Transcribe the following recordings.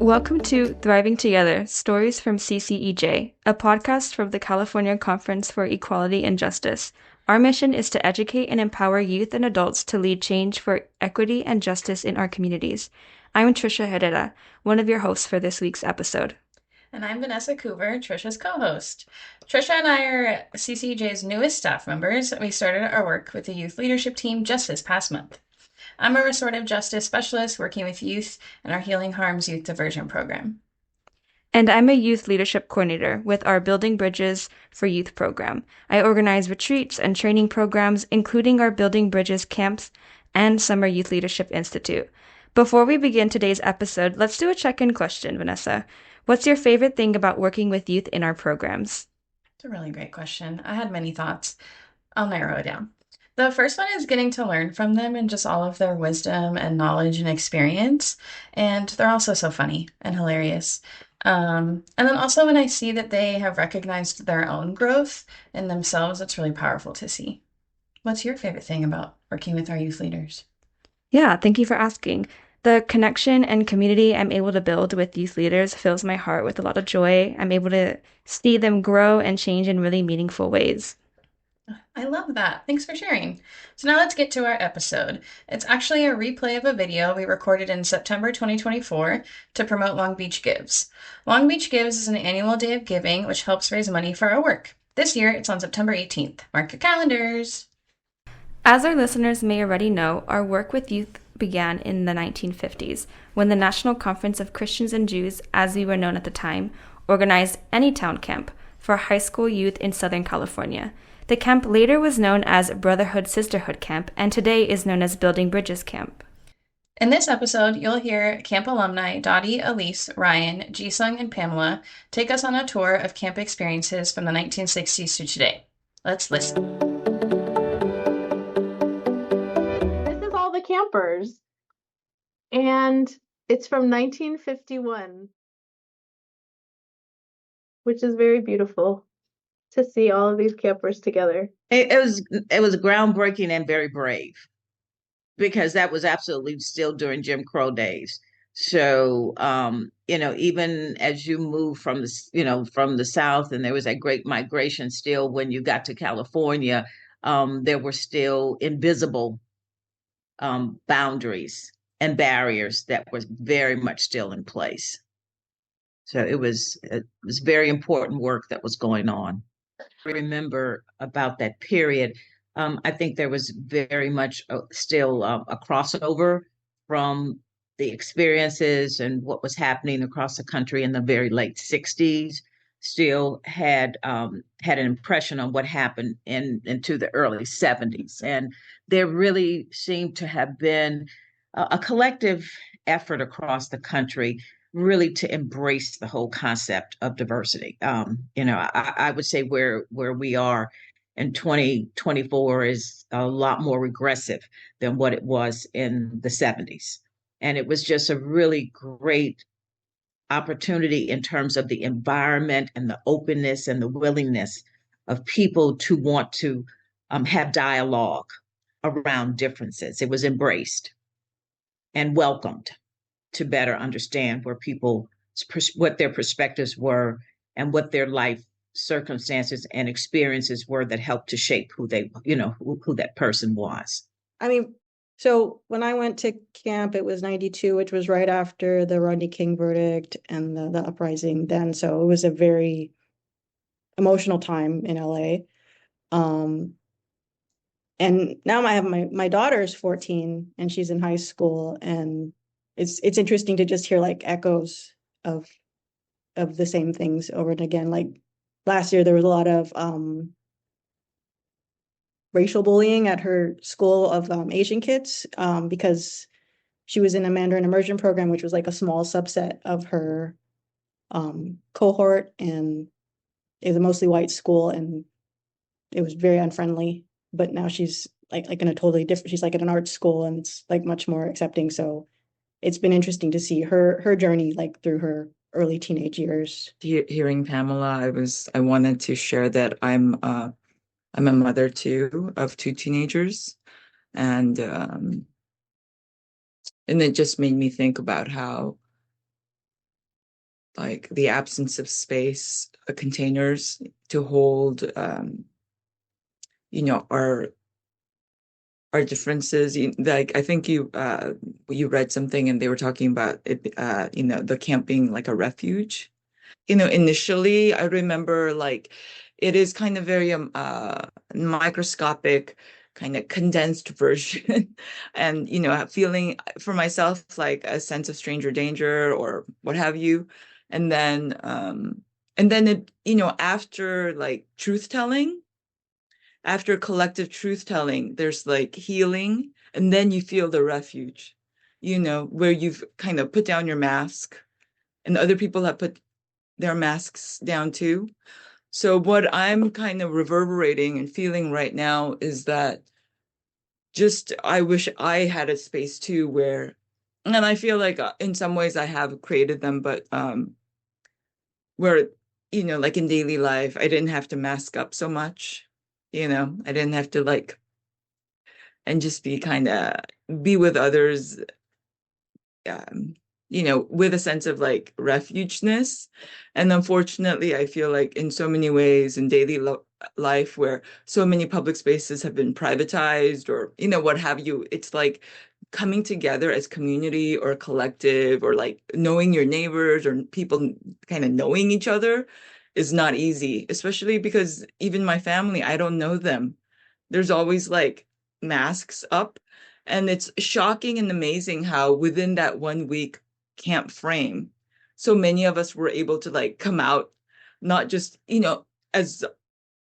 Welcome to Thriving Together, Stories from CCEJ, a podcast from the California Conference for Equality and Justice. Our mission is to educate and empower youth and adults to lead change for equity and justice in our communities. I'm Trisha Herrera, one of your hosts for this week's episode. And I'm Vanessa Coover, Trisha's co-host. Trisha and I are CCJ's newest staff members. We started our work with the youth leadership team just this past month. I'm a restorative justice specialist working with youth in our Healing Harms Youth Diversion program. And I'm a youth leadership coordinator with our Building Bridges for Youth program. I organize retreats and training programs, including our Building Bridges camps and Summer Youth Leadership Institute. Before we begin today's episode, let's do a check-in question, Vanessa. What's your favorite thing about working with youth in our programs? It's a really great question. I had many thoughts. I'll narrow it down. The first one is getting to learn from them and just all of their wisdom and knowledge and experience. And they're also so funny and hilarious. And then also when I see that they have recognized their own growth in themselves, it's really powerful to see. What's your favorite thing about working with our youth leaders? Yeah, thank you for asking. The connection and community I'm able to build with youth leaders fills my heart with a lot of joy. I'm able to see them grow and change in really meaningful ways. I love that. Thanks for sharing. So now let's get to our episode. It's actually a replay of a video we recorded in September 2024 to promote Long Beach Gives. Long Beach Gives is an annual day of giving which helps raise money for our work. This year it's on September 18th. Mark your calendars. As our listeners may already know, our work with youth began in the 1950s when the National Conference of Christians and Jews, as we were known at the time, organized Anytown Camp for high school youth in Southern California. The camp later was known as Brotherhood Sisterhood Camp and today is known as Building Bridges Camp. In this episode, you'll hear camp alumni Dottie, Elise, Ryan, Jisung, and Pamela take us on a tour of camp experiences from the 1960s to today. Let's listen. This is all the campers, and it's from 1951, which is very beautiful to see all of these campers together. It was groundbreaking and very brave because that was absolutely still during Jim Crow days. So even as you move from the South, and there was that great migration still when you got to California, there were still invisible boundaries and barriers that were very much still in place. So it was very important work that was going on. Remember about that period, I think there was very much still a crossover from the experiences and what was happening across the country in the very late 60s. Still had an impression on what happened into the early 70s. And there really seemed to have been a collective effort across the country really to embrace the whole concept of diversity. I would say where we are in 2024 is a lot more regressive than what it was in the 70s. And it was just a really great opportunity in terms of the environment and the openness and the willingness of people to want to have dialogue around differences. It was embraced and welcomed to better understand what their perspectives were and what their life circumstances and experiences were that helped to shape who who that person was. I mean, so when I went to camp, it was 92, which was right after the Rodney King verdict and the uprising then. So it was a very emotional time in LA. And now I have my daughter is 14 and she's in high school, and it's interesting to just hear like echoes of the same things over and again. Like last year there was a lot of racial bullying at her school of Asian kids because she was in a Mandarin immersion program, which was like a small subset of her cohort, and it was a mostly white school, and it was very unfriendly. But now she's like in a totally different, she's like at an art school, and it's like much more accepting. So it's been interesting to see her journey like through her early teenage years. Hearing Pamela, I wanted to share that I'm a mother too of two teenagers, and it just made me think about how like the absence of space, containers to hold, our differences. Like I think you read something and they were talking about it, the camp being like a refuge. Initially I remember like it is kind of very microscopic, kind of condensed version, and feeling for myself like a sense of stranger danger or what have you, and then it after like truth telling, after collective truth telling, there's like healing, and then you feel the refuge, where you've kind of put down your mask and other people have put their masks down too. So what I'm kind of reverberating and feeling right now is that just I wish I had a space too where, and I feel like in some ways I have created them, but where, like in daily life, I didn't have to mask up so much. I didn't have to like, and just be with others, um, with a sense of like refugeness. And unfortunately, I feel like in so many ways in daily life where so many public spaces have been privatized or, what have you, it's like coming together as community or collective or like knowing your neighbors or people kind of knowing each other is not easy, especially because even my family, I don't know them. There's always like masks up. And it's shocking and amazing how within that 1 week camp frame, so many of us were able to like come out, not just, as,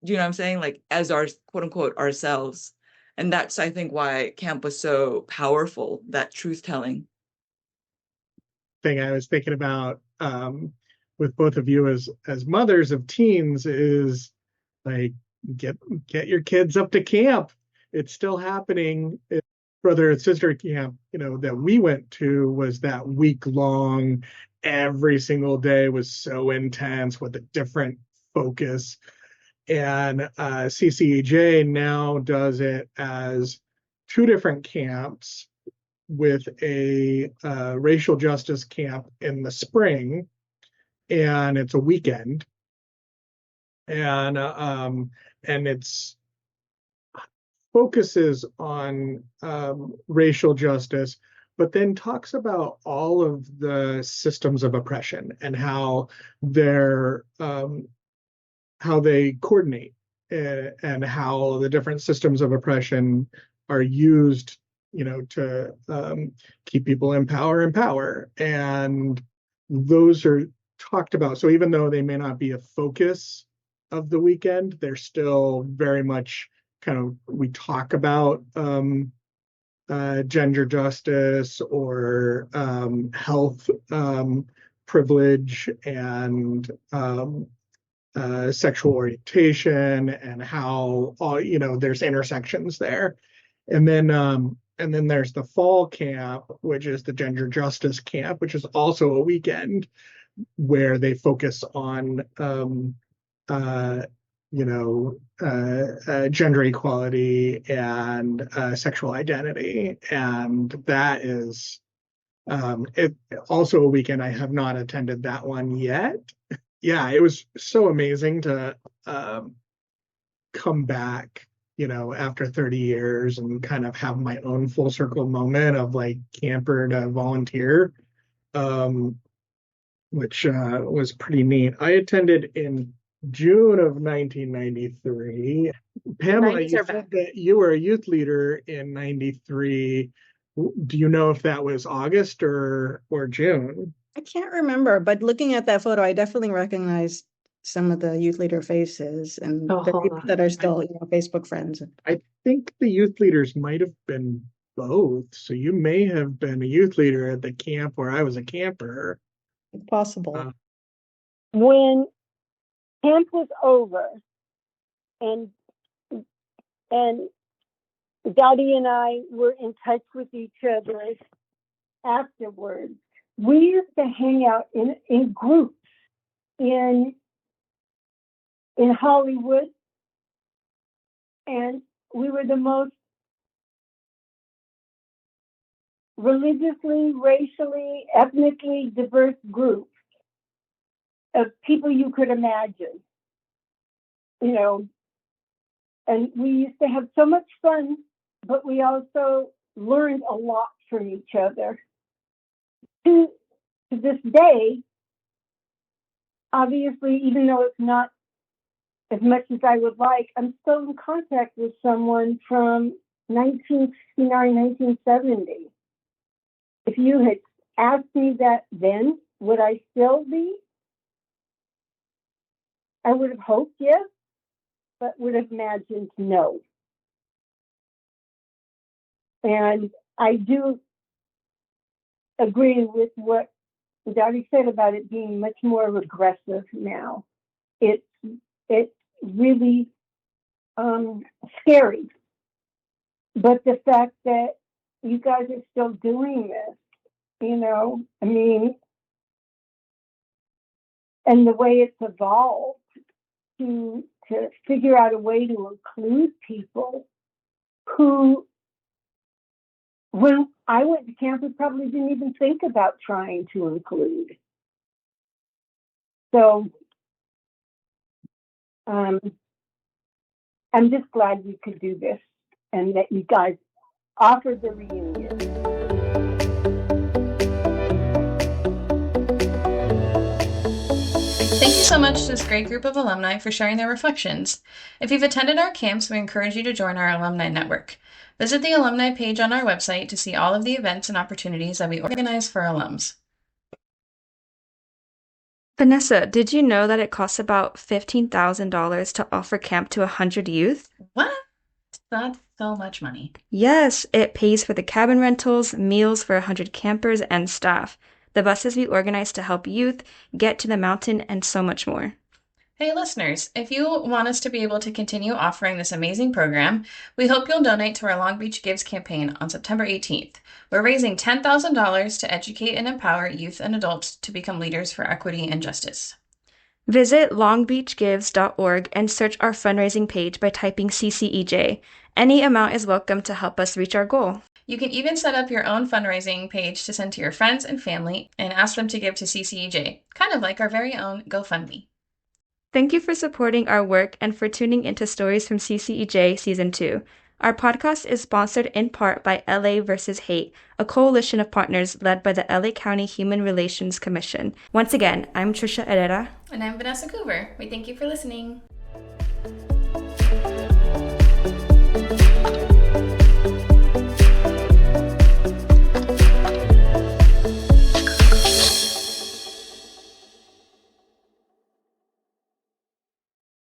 what I'm saying? Like as our quote unquote ourselves. And that's, I think, why camp was so powerful, that truth telling. Thing I was thinking about with both of you as mothers of teens is like get your kids up to camp. It's still happening. Brother and sister camp, that we went to was that week long. Every single day was so intense with a different focus. And CCEJ now does it as two different camps with a racial justice camp in the spring, and it's a weekend, and it's focuses on racial justice, but then talks about all of the systems of oppression and how they coordinate, and how the different systems of oppression are used, to keep people in power. And those are talked about. So even though they may not be a focus of the weekend, they're still very much we talk about gender justice or health privilege and sexual orientation and how there's intersections there. And then there's the fall camp, which is the gender justice camp, which is also a weekend where they focus on uh, gender equality and sexual identity. And that is it also a weekend. I have not attended that one yet. Yeah, it was so amazing to come back, after 30 years and kind of have my own full circle moment of like camper to volunteer, um, which was pretty neat. I attended in June of 1993. Pamela, 90s you are said back. that you were a youth leader in 93. Do you know if that was August or June? I can't remember, but looking at that photo, I definitely recognized some of the youth leader faces and Oh, the hold people on. that are still, Facebook friends. I think the youth leaders might have been both. So you may have been a youth leader at the camp where I was a camper. It's possible. Uh, When camp was over and Dottie and I were in touch with each other afterwards, we used to hang out in groups in Hollywood, and we were the most religiously, racially, ethnically diverse group. of people you could imagine, you know, and we used to have so much fun, but we also learned a lot from each other. To this day, obviously, even though it's not as much as I would like, I'm still in contact with someone from 1969, 1970. If you had asked me that then, would I still be? I would have hoped yes, but would have imagined no. And I do agree with what Dottie said about it being much more aggressive now. It's really scary. But the fact that you guys are still doing this, you know, I mean, and the way it's evolved to figure out a way to include people who, when I went to camp, we probably didn't even think about trying to include. So I'm just glad we could do this and that you guys offered the reunion. Thank you so much to this great group of alumni for sharing their reflections. If you've attended our camps, we encourage you to join our alumni network. Visit the alumni page on our website to see all of the events and opportunities that we organize for alums. Vanessa, did you know that it costs about $15,000 to offer camp to 100 youth? What? That's so much money. Yes, it pays for the cabin rentals, meals for 100 campers and staff, the buses we organize to help youth get to the mountain, and so much more. Hey listeners, if you want us to be able to continue offering this amazing program, we hope you'll donate to our Long Beach Gives campaign on September 18th. We're raising $10,000 to educate and empower youth and adults to become leaders for equity and justice. Visit longbeachgives.org and search our fundraising page by typing CCEJ. Any amount is welcome to help us reach our goal. You can even set up your own fundraising page to send to your friends and family and ask them to give to CCEJ, kind of like our very own GoFundMe. Thank you for supporting our work and for tuning into Stories from CCEJ Season 2. Our podcast is sponsored in part by LA vs. Hate, a coalition of partners led by the LA County Human Relations Commission. Once again, I'm Trisha Herrera. And I'm Vanessa Coover. We thank you for listening.